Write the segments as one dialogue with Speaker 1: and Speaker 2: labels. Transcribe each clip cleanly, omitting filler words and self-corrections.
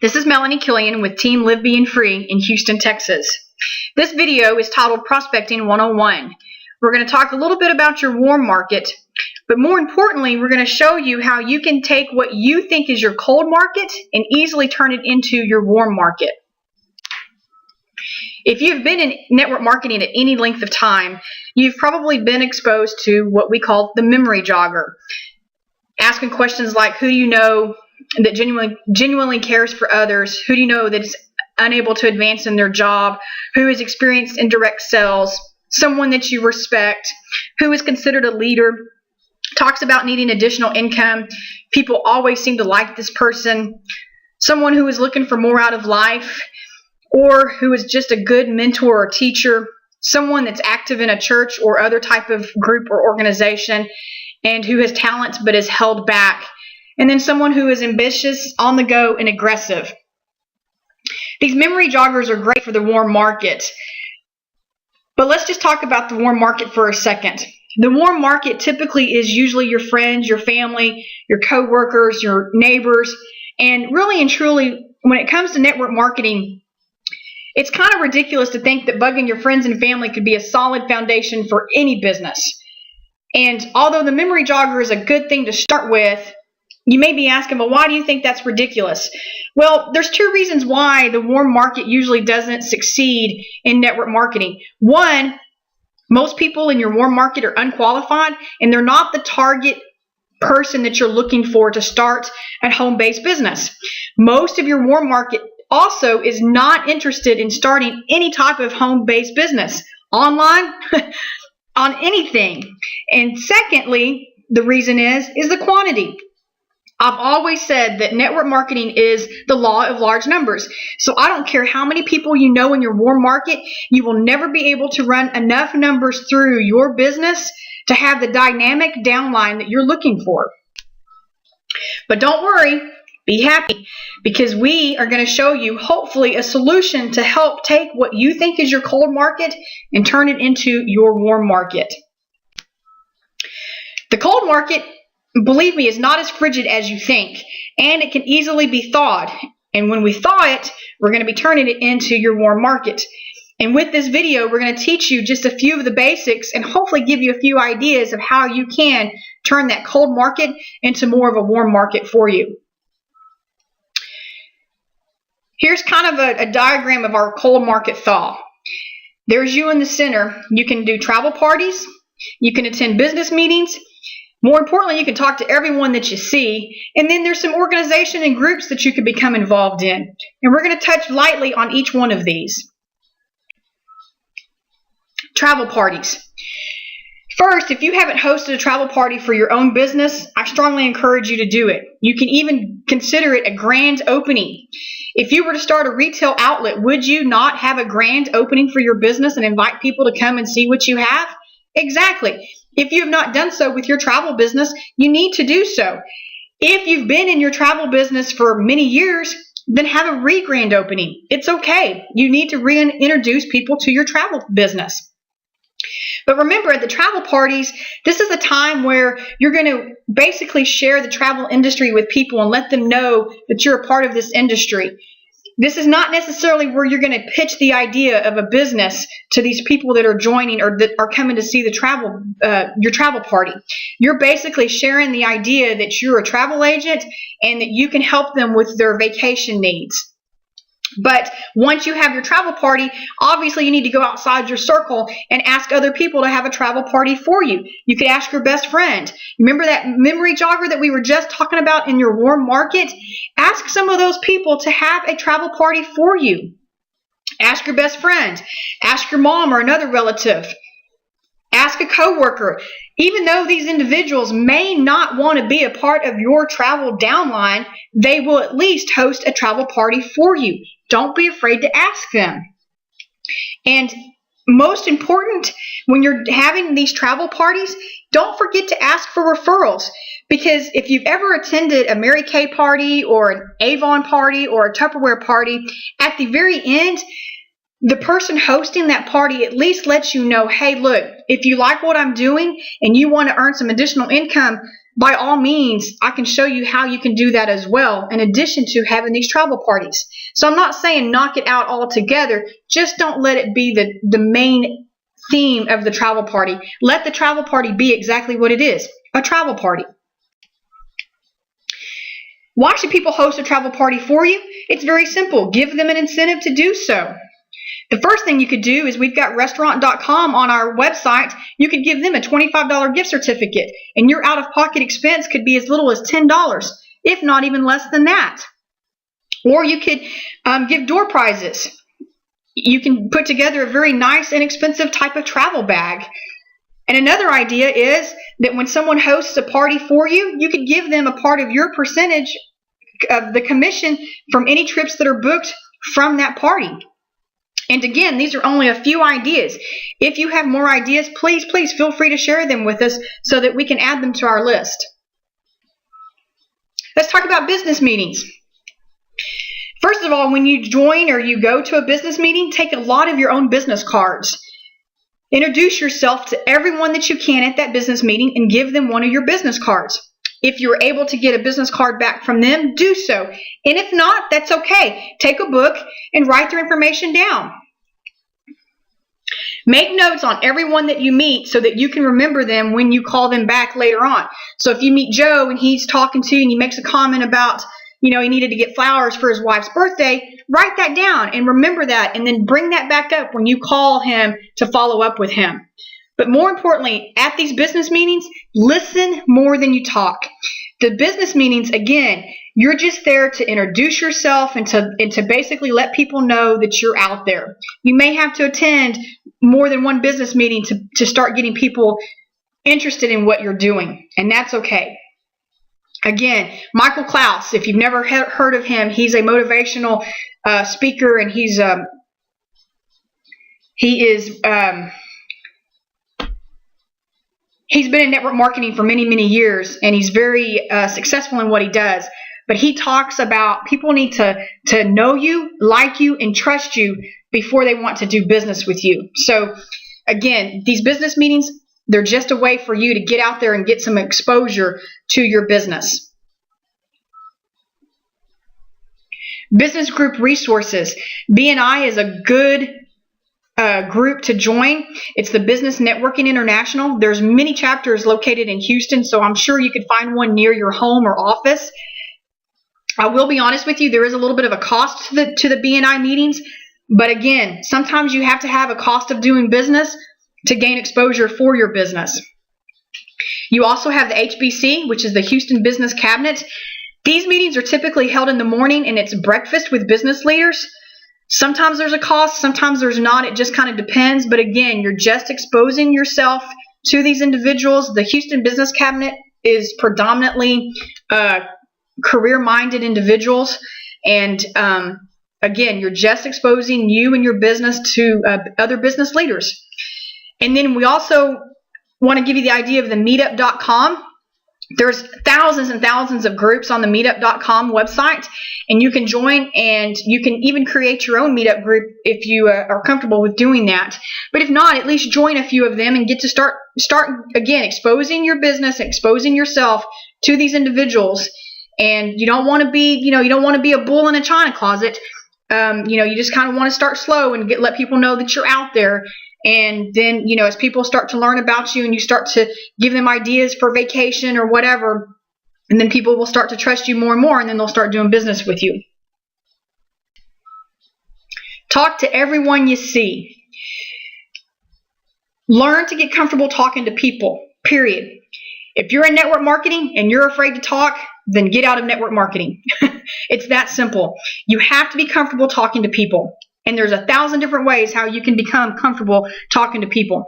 Speaker 1: This is Melanie Killian with Team Live Being Free in Houston, Texas. This video is titled Prospecting 101. We're going to talk a little bit about your warm market, but more importantly, we're going to show you how you can take what you think is your cold market and easily turn it into your warm market. If you've been in network marketing at any length of time, you've probably been exposed to what we call the memory jogger. Asking questions like, who do you know that genuinely cares for others? Who do you know that is unable to advance in their job? Who is experienced in direct sales? Someone that you respect? Who is considered a leader? Talks about needing additional income. People always seem to like this person. Someone who is looking for more out of life, or who is just a good mentor or teacher. Someone that's active in a church or other type of group or organization and who has talents but is held back. And then someone who is ambitious, on the go, and aggressive. These memory joggers are great for the warm market. But let's just talk about the warm market for a second. The warm market typically is usually your friends, your family, your coworkers, your neighbors. And really and truly, when it comes to network marketing, it's kind of ridiculous to think that bugging your friends and family could be a solid foundation for any business. And although the memory jogger is a good thing to start with, you may be asking, well, why do you think that's ridiculous? Well, there's two reasons why the warm market usually doesn't succeed in network marketing. One, most people in your warm market are unqualified, and they're not the target person that you're looking for to start a home-based business. Most of your warm market also is not interested in starting any type of home-based business, online, on anything. And secondly, the reason is the quantity. I've always said that network marketing is the law of large numbers. So I don't care how many people you know in your warm market, you will never be able to run enough numbers through your business to have the dynamic downline that you're looking for. But don't worry, be happy, because we are going to show you hopefully a solution to help take what you think is your cold market and turn it into your warm market. The cold market, believe me, is not as frigid as you think, and it can easily be thawed. And when we thaw it, we're going to be turning it into your warm market. And with this video, we're going to teach you just a few of the basics and hopefully give you a few ideas of how you can turn that cold market into more of a warm market for you. Here's kind of a diagram of our cold market thaw. There's you in the center. You can do travel parties. You can attend business meetings. More importantly, you can talk to everyone that you see. And then there's some organization and groups that you could become involved in. And we're going to touch lightly on each one of these. Travel parties. First, if you haven't hosted a travel party for your own business, I strongly encourage you to do it. You can even consider it a grand opening. If you were to start a retail outlet, would you not have a grand opening for your business and invite people to come and see what you have? Exactly. If you have not done so with your travel business, you need to do so. If you've been in your travel business for many years, then have a re-grand opening. It's okay. You need to reintroduce people to your travel business. But remember, at the travel parties, this is a time where you're going to basically share the travel industry with people and let them know that you're a part of this industry. This is not necessarily where you're going to pitch the idea of a business to these people that are joining or that are coming to see the your travel party. You're basically sharing the idea that you're a travel agent and that you can help them with their vacation needs. But once you have your travel party, obviously you need to go outside your circle and ask other people to have a travel party for you. You could ask your best friend. Remember that memory jogger that we were just talking about in your warm market? Ask some of those people to have a travel party for you. Ask your best friend. Ask your mom or another relative. Ask a coworker. Even though these individuals may not want to be a part of your travel downline, they will at least host a travel party for you. Don't be afraid to ask them. And most important, when you're having these travel parties, don't forget to ask for referrals. Because if you've ever attended a Mary Kay party or an Avon party or a Tupperware party, at the very end, the person hosting that party at least lets you know, hey, look, if you like what I'm doing and you want to earn some additional income, by all means, I can show you how you can do that as well, in addition to having these travel parties. So I'm not saying knock it out altogether. Just don't let it be the main theme of the travel party. Let the travel party be exactly what it is, a travel party. Why should people host a travel party for you? It's very simple. Give them an incentive to do so. The first thing you could do is we've got restaurant.com on our website. You could give them a $25 gift certificate, and your out-of-pocket expense could be as little as $10, if not even less than that. Or you could give door prizes. You can put together a very nice, inexpensive type of travel bag. And another idea is that when someone hosts a party for you, you could give them a part of your percentage of the commission from any trips that are booked from that party. And again, these are only a few ideas. If you have more ideas, please feel free to share them with us so that we can add them to our list. Let's talk about business meetings. First of all, when you join or you go to a business meeting, take a lot of your own business cards. Introduce yourself to everyone that you can at that business meeting and give them one of your business cards. If you're able to get a business card back from them, do so. And if not, that's okay. Take a book and write their information down. Make notes on everyone that you meet so that you can remember them when you call them back later on. So if you meet Joe and he's talking to you and he makes a comment about, he needed to get flowers for his wife's birthday, write that down and remember that, and then bring that back up when you call him to follow up with him. But more importantly, at these business meetings, listen more than you talk. The business meetings, again, you're just there to introduce yourself and to basically let people know that you're out there. You may have to attend more than one business meeting to start getting people interested in what you're doing, and that's okay. Again, Michael Klaus, if you've never heard of him, he's a motivational speaker, and he's been in network marketing for many, many years, and he's very successful in what he does. But he talks about people need to know you, like you, and trust you before they want to do business with you. So again, these business meetings, they're just a way for you to get out there and get some exposure to your business. Business group resources. BNI is a good group to join. It's the Business Networking International. There's many chapters located in Houston, so I'm sure you could find one near your home or office. I will be honest with you, there is a little bit of a cost to the BNI meetings, but again, sometimes you have to have a cost of doing business to gain exposure for your business. You also have the HBC, which is the Houston Business Cabinet. These meetings are typically held in the morning, and it's breakfast with business leaders. Sometimes there's a cost, sometimes there's not. It just kind of depends. But again, you're just exposing yourself to these individuals. The Houston Business Cabinet is predominantly career-minded individuals. And again, you're just exposing you and your business to other business leaders. And then we also want to give you the idea of the meetup.com. There's thousands and thousands of groups on the meetup.com website, and you can join, and you can even create your own meetup group if you are comfortable with doing that. But if not, at least join a few of them and get to start again exposing your business, exposing yourself to these individuals. And you don't want to be, you don't want to be a bull in a china closet. You just kind of want to start slow and let people know that you're out there. And then, as people start to learn about you and you start to give them ideas for vacation or whatever, and then people will start to trust you more and more, and then they'll start doing business with you. Talk to everyone you see. Learn to get comfortable talking to people, period. If you're in network marketing and you're afraid to talk, then get out of network marketing. It's that simple. You have to be comfortable talking to people. And there's 1,000 different ways how you can become comfortable talking to people.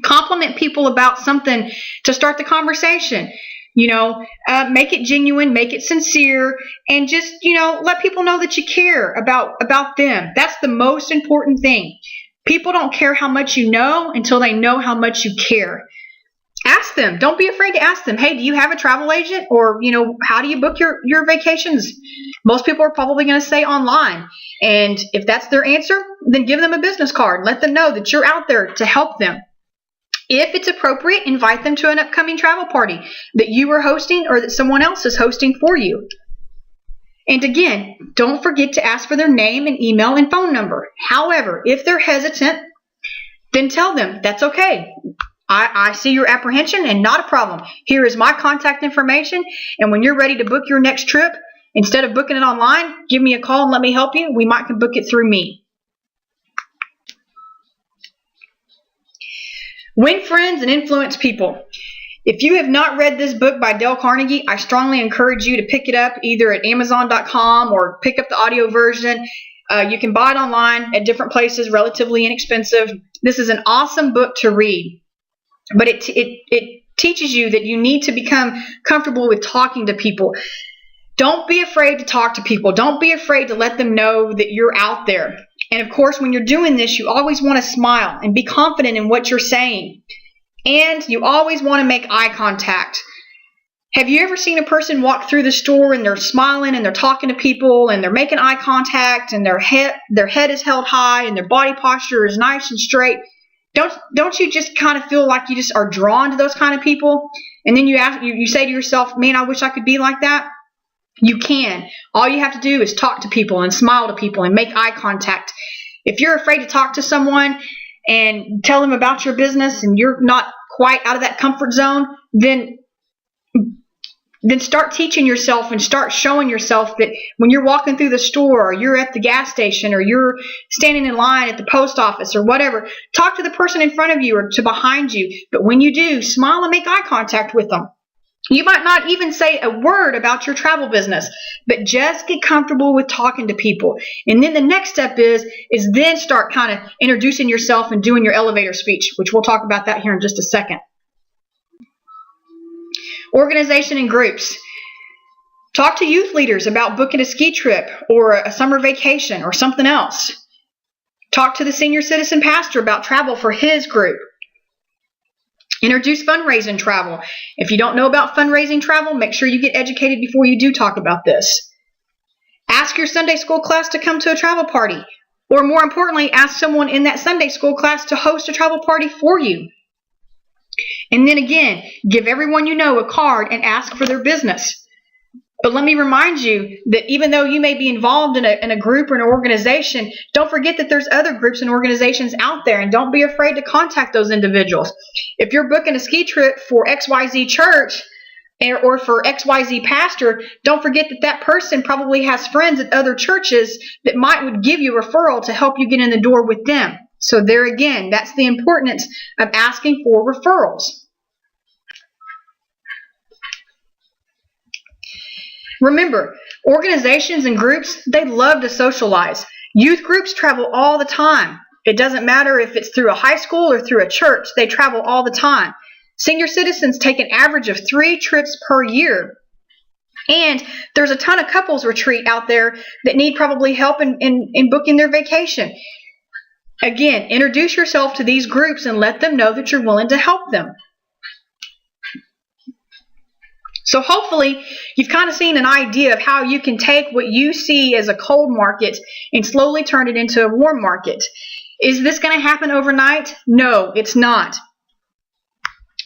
Speaker 1: Compliment people about something to start the conversation. Make it genuine, make it sincere, and just, let people know that you care about them. That's the most important thing. People don't care how much you know until they know how much you care. Ask them. Don't be afraid to ask them, hey, do you have a travel agent? Or, how do you book your vacations? Most people are probably going to say online. And if that's their answer, then give them a business card. Let them know that you're out there to help them. If it's appropriate, invite them to an upcoming travel party that you are hosting or that someone else is hosting for you. And again, don't forget to ask for their name and email and phone number. However, if they're hesitant, then tell them that's okay. I see your apprehension and not a problem. Here is my contact information, and when you're ready to book your next trip, instead of booking it online, give me a call and let me help you. We might can book it through me. Win friends and influence people. If you have not read this book by Dale Carnegie, I strongly encourage you to pick it up either at Amazon.com or pick up the audio version. You can buy it online at different places, relatively inexpensive. This is an awesome book to read, but it teaches you that you need to become comfortable with talking to people. Don't be afraid to talk to people. Don't be afraid to let them know that you're out there. And of course, when you're doing this, you always want to smile and be confident in what you're saying. And you always want to make eye contact. Have you ever seen a person walk through the store and they're smiling and they're talking to people and they're making eye contact and their head is held high and their body posture is nice and straight? Don't you just kind of feel like you just are drawn to those kind of people? And then you say to yourself, man, I wish I could be like that. You can. All you have to do is talk to people and smile to people and make eye contact. If you're afraid to talk to someone and tell them about your business and you're not quite out of that comfort zone, then start teaching yourself and start showing yourself that when you're walking through the store or you're at the gas station or you're standing in line at the post office or whatever, talk to the person in front of you or to behind you. But when you do, smile and make eye contact with them. You might not even say a word about your travel business, but just get comfortable with talking to people. And then the next step is then start kind of introducing yourself and doing your elevator speech, which we'll talk about that here in just a second. Organization and groups. Talk to youth leaders about booking a ski trip or a summer vacation or something else. Talk to the senior citizen pastor about travel for his group. Introduce fundraising travel. If you don't know about fundraising travel, make sure you get educated before you do talk about this. Ask your Sunday school class to come to a travel party. Or more importantly, ask someone in that Sunday school class to host a travel party for you. And then again, give everyone you know a card and ask for their business. But let me remind you that even though you may be involved in a group or an organization, don't forget that there's other groups and organizations out there, and don't be afraid to contact those individuals. If you're booking a ski trip for XYZ church or for XYZ pastor, don't forget that that person probably has friends at other churches that would give you a referral to help you get in the door with them. So there again, that's the importance of asking for referrals. Remember, organizations and groups, they love to socialize. Youth groups travel all the time. It doesn't matter if it's through a high school or through a church, they travel all the time. Senior citizens take an average of 3 trips per year. And there's a ton of couples retreat out there that need probably help in booking their vacation. Again, introduce yourself to these groups and let them know that you're willing to help them. So hopefully you've kind of seen an idea of how you can take what you see as a cold market and slowly turn it into a warm market. Is this going to happen overnight? No, it's not.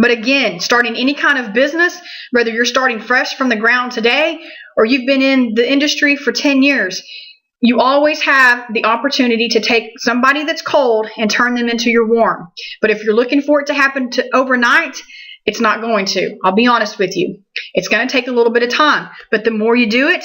Speaker 1: But again, starting any kind of business, whether you're starting fresh from the ground today or you've been in the industry for 10 years, you always have the opportunity to take somebody that's cold and turn them into your warm. But if you're looking for it to happen overnight, it's not going to. I'll be honest with you. It's going to take a little bit of time. But the more you do it,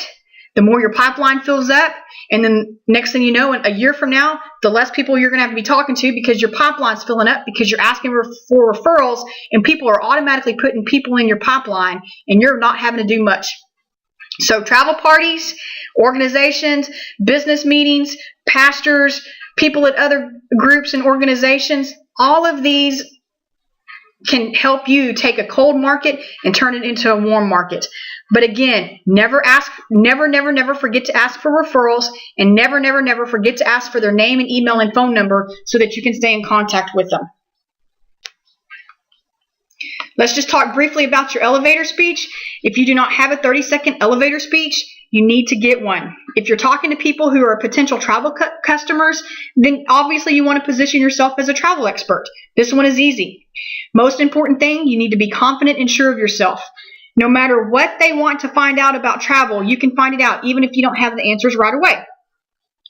Speaker 1: the more your pipeline fills up. And then next thing you know, a year from now, the less people you're going to have to be talking to because your pipeline's filling up because you're asking for referrals and people are automatically putting people in your pipeline and you're not having to do much. So travel parties, organizations, business meetings, pastors, people at other groups and organizations, all of these can help you take a cold market and turn it into a warm market. But again, never forget to ask for referrals, and never forget to ask for their name and email and phone number so that you can stay in contact with them. Let's just talk briefly about your elevator speech. If you do not have a 30-second elevator speech, you need to get one. If you're talking to people who are potential travel customers, then obviously you want to position yourself as a travel expert. This one is easy. Most important thing, you need to be confident and sure of yourself. No matter what they want to find out about travel, you can find it out even if you don't have the answers right away.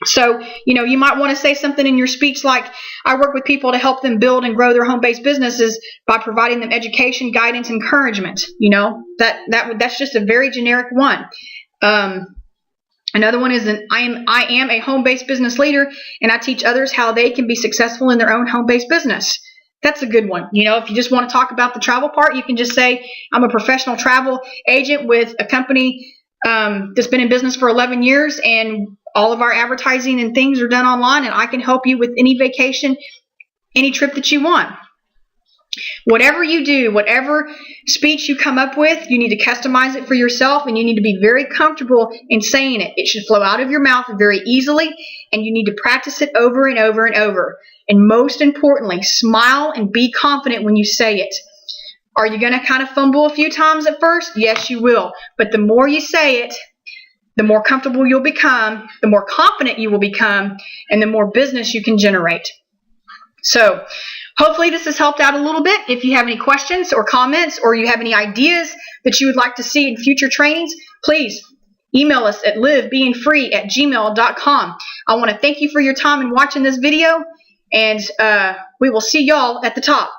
Speaker 1: So, you might want to say something in your speech like, I work with people to help them build and grow their home-based businesses by providing them education, guidance, encouragement. That's just a very generic one. Another one is I am a home-based business leader, and I teach others how they can be successful in their own home-based business. That's a good one. If you just want to talk about the travel part, you can just say, I'm a professional travel agent with a company that's been in business for 11 years, and all of our advertising and things are done online, and I can help you with any vacation, any trip that you want. Whatever you do, whatever speech you come up with, you need to customize it for yourself, and you need to be very comfortable in saying it. It should flow out of your mouth very easily, and you need to practice it over and over and over. And most importantly, smile and be confident when you say it. Are you going to kind of fumble a few times at first? Yes, you will. But the more you say it, the more comfortable you'll become, the more confident you will become, and the more business you can generate. So hopefully this has helped out a little bit. If you have any questions or comments, or you have any ideas that you would like to see in future trainings, please email us at livebeingfree@gmail.com. I want to thank you for your time in watching this video, and we will see y'all at the top.